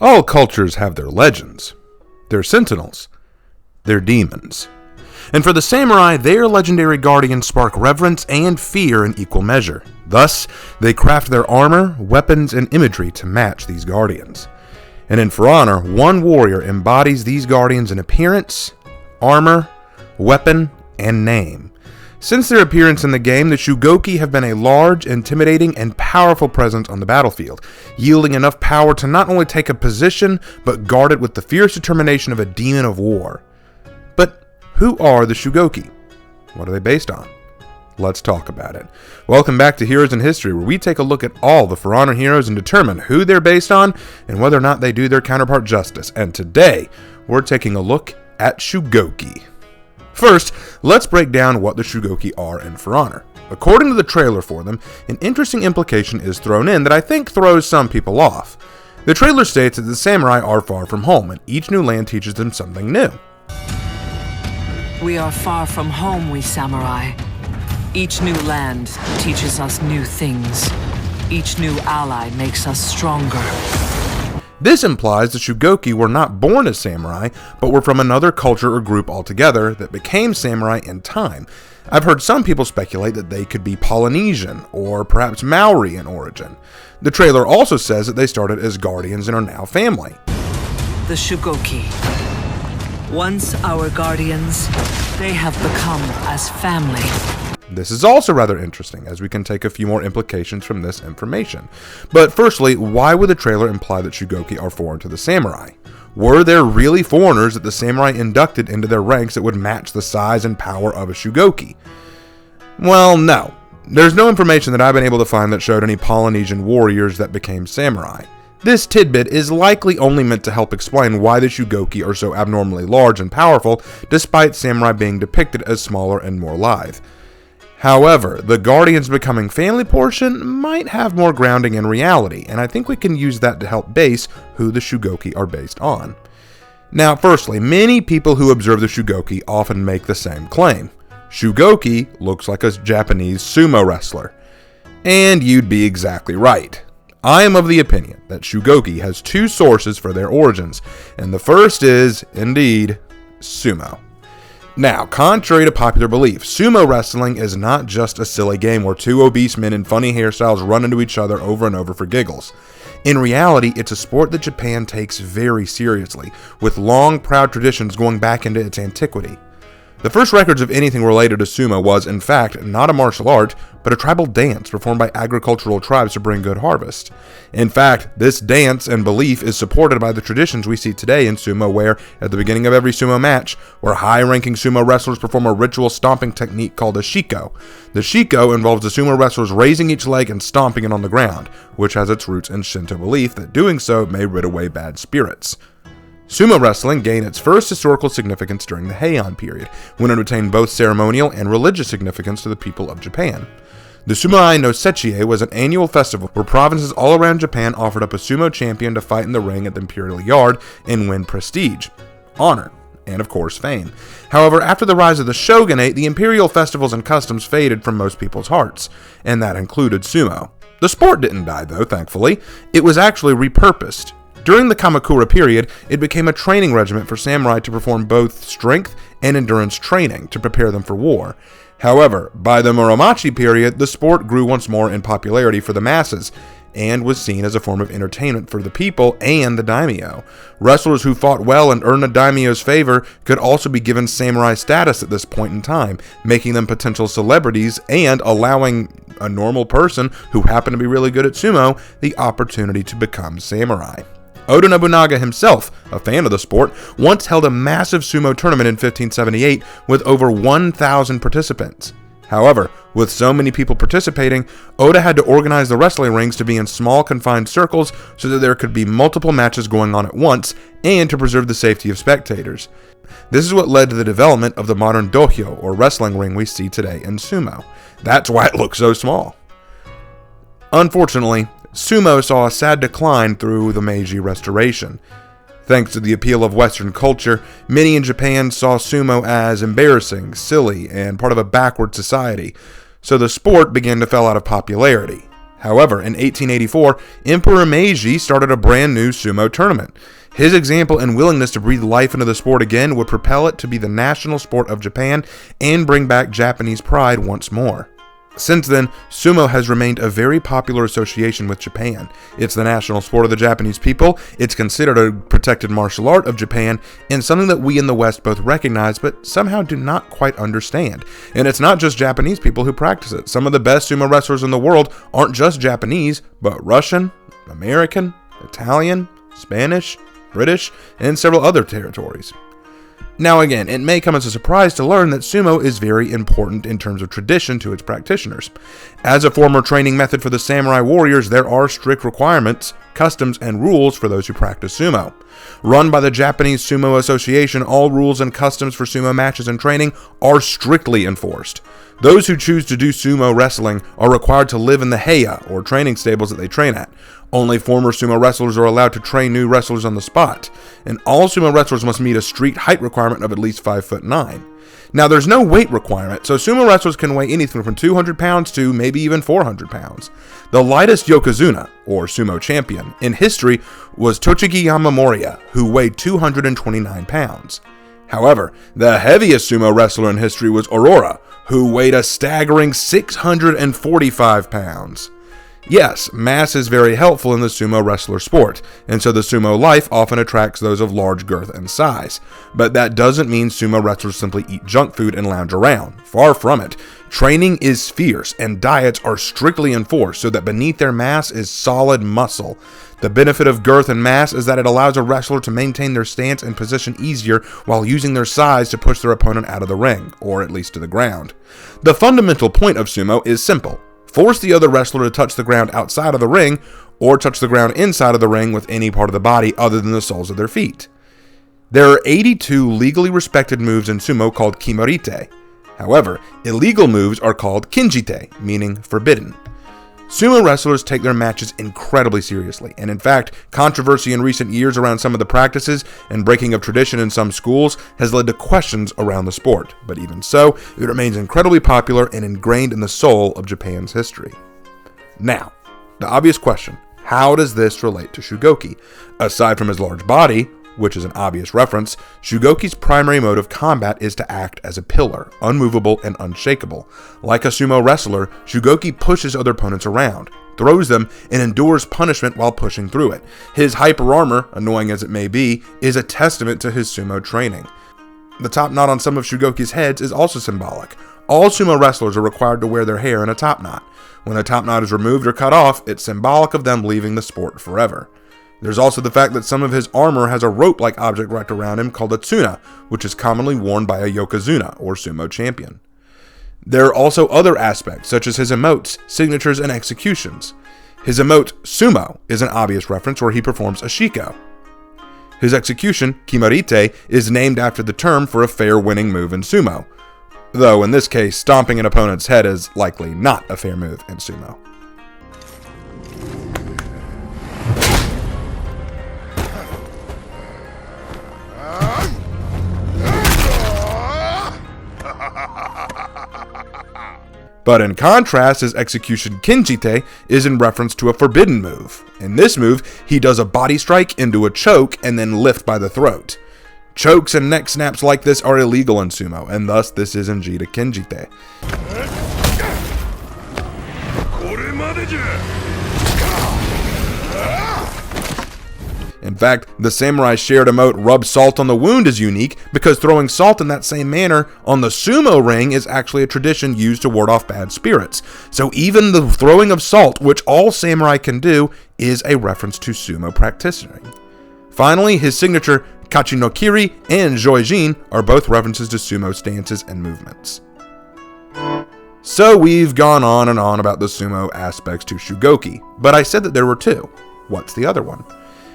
All cultures have their legends, their sentinels, their demons. And for the samurai, their legendary guardians spark reverence and fear in equal measure. Thus, they craft their armor, weapons, and imagery to match these guardians. And in For Honor, one warrior embodies these guardians in appearance, armor, weapon, and name. Since their appearance in the game, the Shugoki have been a large, intimidating, and powerful presence on the battlefield, yielding enough power to not only take a position, but guard it with the fierce determination of a demon of war. But who are the Shugoki? What are they based on? Let's talk about it. Welcome back to Heroes in History, where we take a look at all the For Honor heroes and determine who they're based on and whether or not they do their counterpart justice. And today, we're taking a look at Shugoki. First, let's break down what the Shugoki are in For Honor. According to the trailer for them, an interesting implication is thrown in that I think throws some people off. The trailer states that the samurai are far from home, and each new land teaches them something new. We are far from home, we samurai. Each new land teaches us new things. Each new ally makes us stronger. This implies the Shugoki were not born as samurai, but were from another culture or group altogether that became samurai in time. I've heard some people speculate that they could be Polynesian, or perhaps Maori in origin. The trailer also says that they started as guardians and are now family. The Shugoki. Once our guardians, they have become as family. This is also rather interesting, as we can take a few more implications from this information. But firstly, why would the trailer imply that Shugoki are foreign to the samurai? Were there really foreigners that the samurai inducted into their ranks that would match the size and power of a Shugoki? Well, no. There's no information that I've been able to find that showed any Polynesian warriors that became samurai. This tidbit is likely only meant to help explain why the Shugoki are so abnormally large and powerful, despite samurai being depicted as smaller and more lithe. However, the Guardians becoming family portion might have more grounding in reality, and I think we can use that to help base who the Shugoki are based on. Now, firstly, many people who observe the Shugoki often make the same claim. Shugoki looks like a Japanese sumo wrestler. And you'd be exactly right. I am of the opinion that Shugoki has two sources for their origins, and the first is, indeed, sumo. Now, contrary to popular belief, sumo wrestling is not just a silly game where two obese men in funny hairstyles run into each other over and over for giggles. In reality, it's a sport that Japan takes very seriously, with long, proud traditions going back into its antiquity. The first records of anything related to sumo was, in fact, not a martial art, but a tribal dance performed by agricultural tribes to bring good harvest. In fact, this dance and belief is supported by the traditions we see today in sumo, where, at the beginning of every sumo match, where high-ranking sumo wrestlers perform a ritual stomping technique called a shiko. The shiko involves the sumo wrestlers raising each leg and stomping it on the ground, which has its roots in Shinto belief that doing so may rid away bad spirits. Sumo wrestling gained its first historical significance during the Heian period, when it attained both ceremonial and religious significance to the people of Japan. The Sumai no Sechie was an annual festival where provinces all around Japan offered up a sumo champion to fight in the ring at the imperial yard and win prestige, honor, and of course fame. However, after the rise of the shogunate, the imperial festivals and customs faded from most people's hearts, and that included sumo. The sport didn't die though, thankfully. It was actually repurposed. During the Kamakura period, it became a training regiment for samurai to perform both strength and endurance training to prepare them for war. However, by the Muromachi period, the sport grew once more in popularity for the masses, and was seen as a form of entertainment for the people and the daimyo. Wrestlers who fought well and earned a daimyo's favor could also be given samurai status at this point in time, making them potential celebrities and allowing a normal person who happened to be really good at sumo the opportunity to become samurai. Oda Nobunaga himself, a fan of the sport, once held a massive sumo tournament in 1578 with over 1,000 participants. However, with so many people participating, Oda had to organize the wrestling rings to be in small confined circles so that there could be multiple matches going on at once and to preserve the safety of spectators. This is what led to the development of the modern dohyo, or wrestling ring we see today in sumo. That's why it looks so small. Unfortunately, sumo saw a sad decline through the Meiji Restoration. Thanks to the appeal of Western culture, many in Japan saw sumo as embarrassing, silly, and part of a backward society, so the sport began to fall out of popularity. However, in 1884, Emperor Meiji started a brand new sumo tournament. His example and willingness to breathe life into the sport again would propel it to be the national sport of Japan and bring back Japanese pride once more. Since then, sumo has remained a very popular association with Japan. It's the national sport of the Japanese people, it's considered a protected martial art of Japan, and something that we in the West both recognize but somehow do not quite understand. And it's not just Japanese people who practice it. Some of the best sumo wrestlers in the world aren't just Japanese, but Russian, American, Italian, Spanish, British, and several other territories. Now again, it may come as a surprise to learn that sumo is very important in terms of tradition to its practitioners. As a former training method for the samurai warriors, there are strict requirements, customs, and rules for those who practice sumo. Run by the Japanese Sumo Association, all rules and customs for sumo matches and training are strictly enforced. Those who choose to do sumo wrestling are required to live in the heya, or training stables that they train at. Only former sumo wrestlers are allowed to train new wrestlers on the spot, and all sumo wrestlers must meet a street height requirement of at least 5'9". Now, there's no weight requirement, so sumo wrestlers can weigh anything from 200 pounds to maybe even 400 pounds. The lightest yokozuna, or sumo champion, in history was Tochigi Yamamoriya, who weighed 229 pounds. However, the heaviest sumo wrestler in history was Aurora, who weighed a staggering 645 pounds. Yes, mass is very helpful in the sumo wrestler sport, and so the sumo life often attracts those of large girth and size. But that doesn't mean sumo wrestlers simply eat junk food and lounge around. Far from it. Training is fierce, and diets are strictly enforced so that beneath their mass is solid muscle. The benefit of girth and mass is that it allows a wrestler to maintain their stance and position easier while using their size to push their opponent out of the ring, or at least to the ground. The fundamental point of sumo is simple. Force the other wrestler to touch the ground outside of the ring, or touch the ground inside of the ring with any part of the body other than the soles of their feet. There are 82 legally respected moves in sumo called kimarite. However, illegal moves are called kinjite, meaning forbidden. Sumo wrestlers take their matches incredibly seriously, and in fact, controversy in recent years around some of the practices and breaking of tradition in some schools has led to questions around the sport. But even so, it remains incredibly popular and ingrained in the soul of Japan's history. Now, the obvious question, how does this relate to Shugoki? Aside from his large body, which is an obvious reference, Shugoki's primary mode of combat is to act as a pillar, unmovable and unshakable. Like a sumo wrestler, Shugoki pushes other opponents around, throws them, and endures punishment while pushing through it. His hyper armor, annoying as it may be, is a testament to his sumo training. The top knot on some of Shugoki's heads is also symbolic. All sumo wrestlers are required to wear their hair in a top knot. When the top knot is removed or cut off, it's symbolic of them leaving the sport forever. There's also the fact that some of his armor has a rope-like object wrapped around him called a tsuna, which is commonly worn by a yokozuna, or sumo champion. There are also other aspects, such as his emotes, signatures, and executions. His emote, Sumo, is an obvious reference where he performs a shiko. His execution, kimarite, is named after the term for a fair winning move in sumo, though in this case, stomping an opponent's head is likely not a fair move in sumo. But in contrast, his execution kinjite is in reference to a forbidden move. In this move, he does a body strike into a choke and then lift by the throat. Chokes and neck snaps like this are illegal in sumo, and thus this is indeed a kinjite. In fact, the samurai shared emote "rub salt on the wound" is unique because throwing salt in that same manner on the sumo ring is actually a tradition used to ward off bad spirits. So even the throwing of salt, which all samurai can do, is a reference to sumo practicing. Finally, his signature kachi no kiri and joijin are both references to sumo stances and movements. So we've gone on and on about the sumo aspects to Shugoki, but I said that there were two. What's the other one?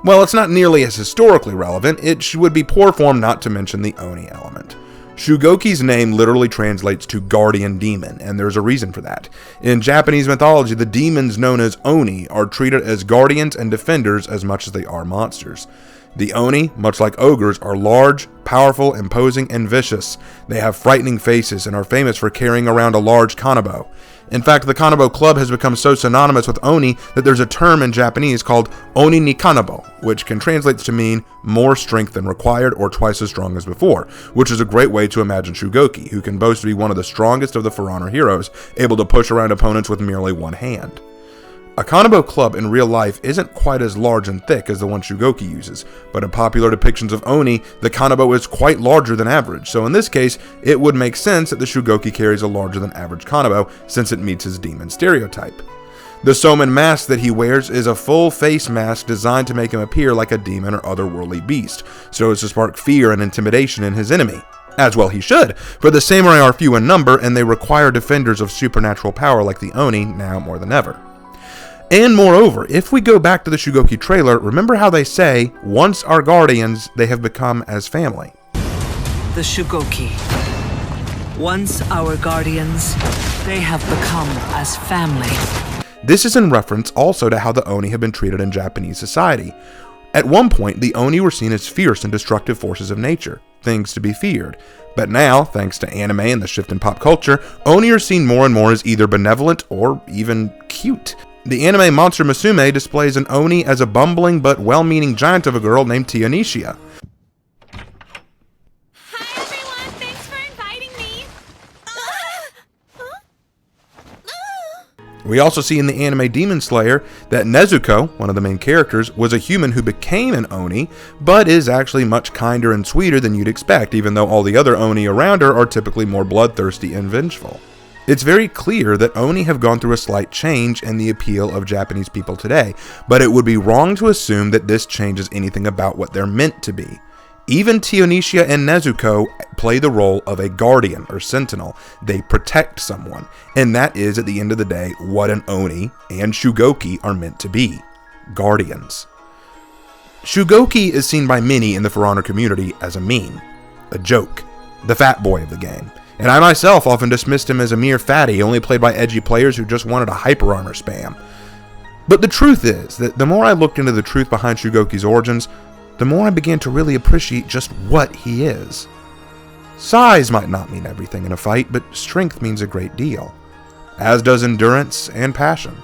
Well, it's not nearly as historically relevant. It would be poor form not to mention the Oni element. Shugoki's name literally translates to guardian demon, and there's a reason for that. In Japanese mythology, the demons known as Oni are treated as guardians and defenders as much as they are monsters. The Oni, much like ogres, are large, powerful, imposing, and vicious. They have frightening faces and are famous for carrying around a large kanabo. In fact, the Kanabo Club has become so synonymous with Oni that there's a term in Japanese called Oni ni Kanabo, which can translate to mean more strength than required or twice as strong as before, which is a great way to imagine Shugoki, who can boast to be one of the strongest of the For Honor heroes, able to push around opponents with merely one hand. A Kanabo Club in real life isn't quite as large and thick as the one Shugoki uses, but in popular depictions of Oni, the Kanabo is quite larger than average, so in this case, it would make sense that the Shugoki carries a larger than average Kanabo, since it meets his demon stereotype. The Soman mask that he wears is a full face mask designed to make him appear like a demon or otherworldly beast, so as to spark fear and intimidation in his enemy. As well he should, for the samurai are few in number and they require defenders of supernatural power like the Oni now more than ever. And moreover, if we go back to the Shugoki trailer, remember how they say, once our guardians, they have become as family. The Shugoki. Once our guardians, they have become as family. This is in reference also to how the Oni have been treated in Japanese society. At one point, the Oni were seen as fierce and destructive forces of nature, things to be feared. But now, thanks to anime and the shift in pop culture, Oni are seen more and more as either benevolent or even cute. The anime Monster Musume displays an Oni as a bumbling but well-meaning giant of a girl named Tionisia. Hi everyone, thanks for inviting me. We also see in the anime Demon Slayer that Nezuko, one of the main characters, was a human who became an Oni, but is actually much kinder and sweeter than you'd expect, even though all the other Oni around her are typically more bloodthirsty and vengeful. It's very clear that Oni have gone through a slight change in the appeal of Japanese people today, but it would be wrong to assume that this changes anything about what they're meant to be. Even Tionisia and Nezuko play the role of a guardian or sentinel. They protect someone, and that is, at the end of the day, what an Oni and Shugoki are meant to be: guardians. Shugoki is seen by many in the For Honor community as a meme, a joke, the fat boy of the game. And I myself often dismissed him as a mere fatty, only played by edgy players who just wanted a hyper armor spam. But the truth is that the more I looked into the truth behind Shugoki's origins, the more I began to really appreciate just what he is. Size might not mean everything in a fight, but strength means a great deal, as does endurance and passion.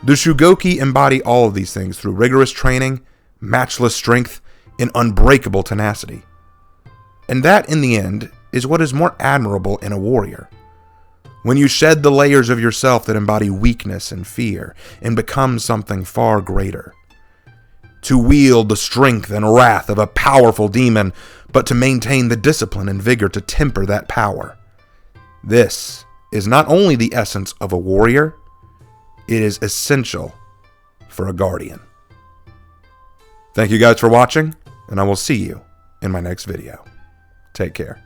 The Shugoki embody all of these things through rigorous training, matchless strength, and unbreakable tenacity. And that, in the end, is what is more admirable in a warrior. When you shed the layers of yourself that embody weakness and fear and become something far greater. To wield the strength and wrath of a powerful demon, but to maintain the discipline and vigor to temper that power. This is not only the essence of a warrior, it is essential for a guardian. Thank you guys for watching, and I will see you in my next video. Take care.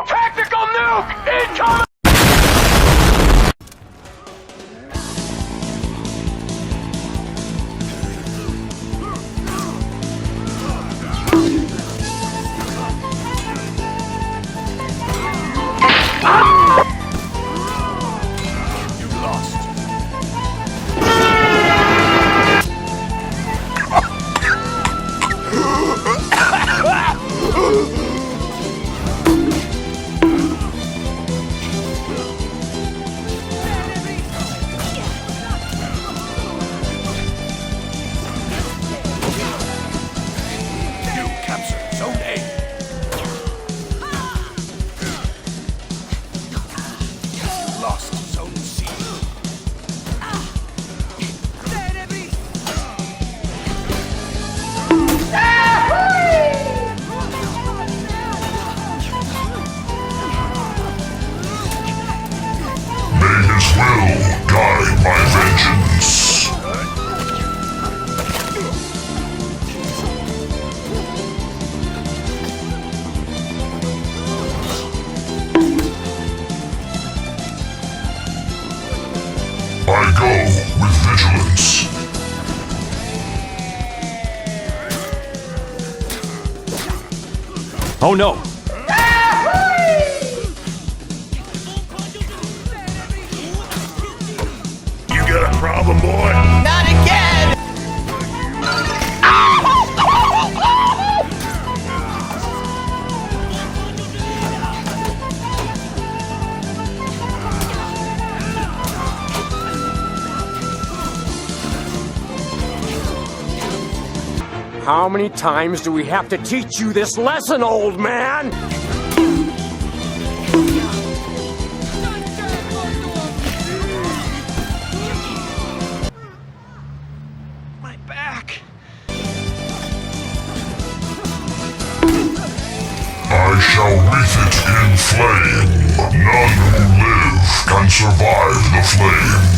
Tactical nuke incoming! I go with vigilance. Oh no! You got a problem, boy? Not again! How many times do we have to teach you this lesson, old man? My back. I shall wreath it in flame. None who live can survive the flame.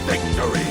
Victory.